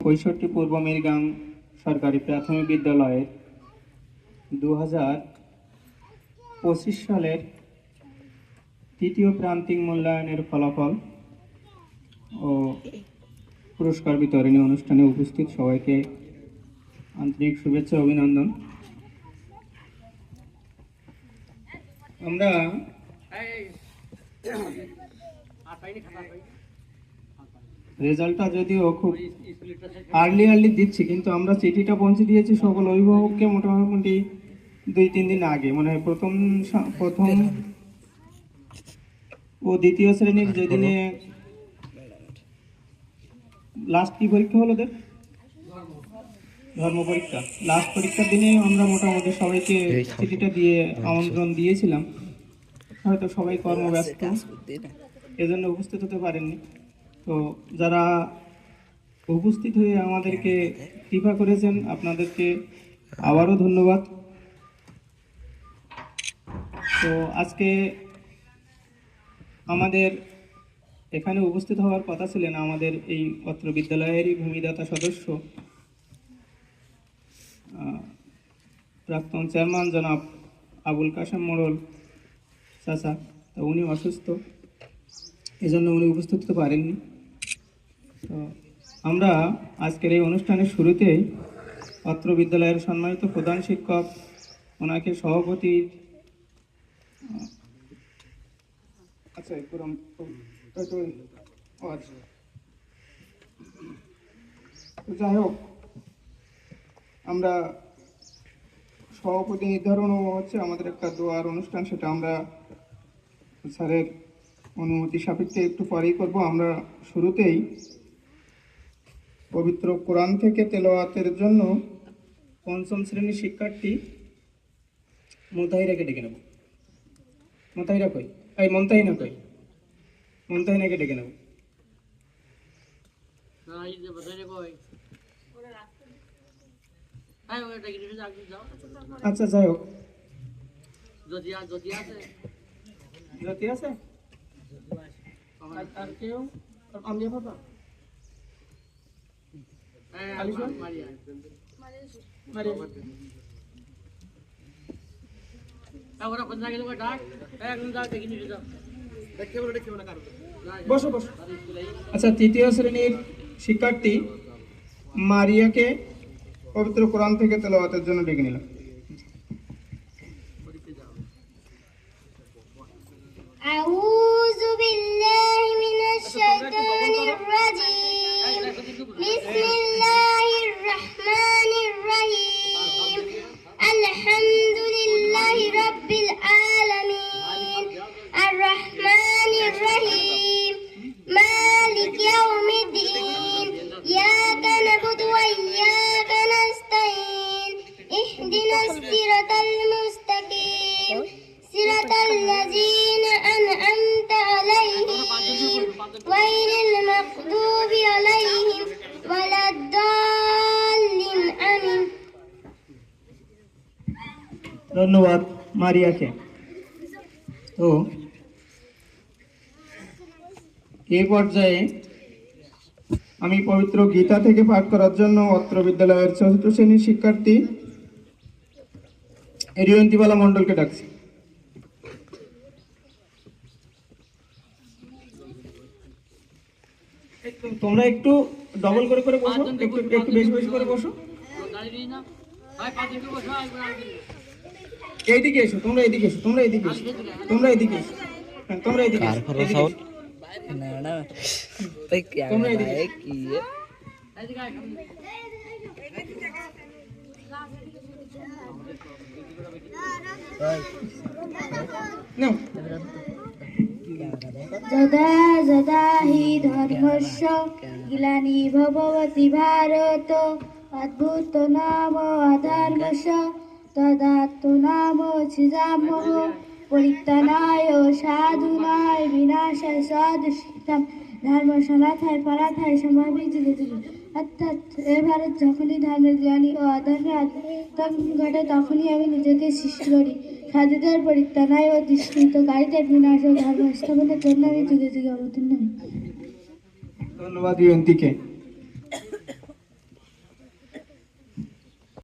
৬৫ পূর্ব মিরগাং সরকারি প্রাথমিক বিদ্যালয়ের 2025 সালের তৃতীয় প্রান্তিক মূল্যায়নের ফলাফল ও পুরস্কার বিতরণী অনুষ্ঠানে উপস্থিত সবাইকে আন্তরিক শুভেচ্ছা অভিনন্দন। আমরা রেজাল্টটা যদিও খুব আর্লি দিচ্ছি, কিন্তু আমরা চিঠিটা পৌঁছে দিয়েছি সকল অভিভাবককে মোটামুটি 2-3 দিন আগে, মানে প্রথম ও দ্বিতীয় শ্রেণীর যেদিনে লাস্ট কি পরীক্ষা হলো ওদের ধর্ম পরীক্ষা, লাস্ট পরীক্ষার দিনে আমরা মোটামুটি সবাইকে চিঠিটা দিয়ে আমন্ত্রণ দিয়েছিলাম। হয়তো সবাই কর্মব্যস্ত, এজন্য উপস্থিত হতে পারেননি। তো যারা উপস্থিত হয়ে আমাদেরকে কৃপা করেছেন, আপনাদেরকে আবারও ধন্যবাদ। তো আজকে আমাদের এখানে উপস্থিত হওয়ার কথা ছিলেন আমাদের এই অত্র বিদ্যালয়েরই ভূমিদাতা সদস্য, প্রাক্তন চেয়ারম্যান জনাব আবুল কাশেম মোড়ল চাচা। তো উনি অসুস্থ, এজন্য উনি উপস্থিত হতে পারেননি। তো আমরা আজকের এই অনুষ্ঠানের শুরুতেই অত্র বিদ্যালয়ের সম্মানিত প্রধান শিক্ষক, ওনাকে সভাপতি যাই হোক, আমরা সভাপতি নির্ধারণ হচ্ছে আমাদের একটা দোয়ার অনুষ্ঠান, সেটা আমরা স্যারের অনুমতি সাপেক্ষে একটু পরেই করব। আমরা শুরুতেই পবিত্র কোরআন থেকে তেলাওয়াতের জন্য 5ম শ্রেণীর শিক্ষার্থী মুতাহিরাকে ডেকে নেব। মুতাহিরা কই? এই মন্তাহিনা কই? মন্তাহিনাকে ডেকে নেব। আচ্ছা, যাই হোক, জ্যোতি আছে আর কেউ? আমি বাবা বসো বসো। আচ্ছা, 3য় শ্রেণীর শিক্ষার্থী মারিয়াকে পবিত্র কোরআন থেকে তেলাওয়াতের জন্য ডেকে নিলাম। আউযু বিল্লাহি মিনাশ শাইতানির রাজীম। বিসমিল্লাহির রাহমানির রহিম। আলহামদুলিল্লাহি রাব্বিল আলামিন। আর রাহমানির রহিম। মালিক ইয়াউমিদ্দিন। ইয়াকা না'বুদু ওয়া ইয়াকা নাস্তাঈন। ইহদিনাস সিরাতাল মুস্তাকিম। সিরাতাল লাযীনা আন'আমতা আলাইহিম গায়রিল মাগদুবি আলাইহিম ওয়ালাদ-দাল্লিন। আমিন। ধন্যবাদ মারিয়াকে। তো এই পর্যায়ে আমি পবিত্র গীতা থেকে পাঠ করার জন্য অত্র বিদ্যালয়ের 4th শ্রেণীর শিক্ষার্থী রিয়ন্তিবালা মণ্ডলকে ডাকছি। তোমরা একটু ডবল করে বসো, একটু বেশি করে বসো। এইদিকে এসো, তোমরা এদিকে এসো। যদা যদা হি ধর্মস্য গ্লানি ভবতি ভারত অদ্ভুত নাম অধর্মস্য তদাত্মনাম ছিদামহ পরিত্রাণায় সাধুনায় বিনাশায় সদুষ্কৃতম ধর্ম সনাথায় পরাথায় সম্ভাবী যুগে যুগে। অর্থাৎ এ ভারত যখনই ধর্মের জ্ঞানী ও অধর্মের আত্মত্যাগ ঘটে, তখনই আমি নিজেকে সৃষ্টি করি। সাধুদের পরিত্রাণায় ও দুষ্কৃতকারীদের বিনাশ ও ধর্ম স্থাপনের জন্য আমি যুগে যুগে অবতীর্ণ হই। ধন্যবাদ ইয়ন্তিকে।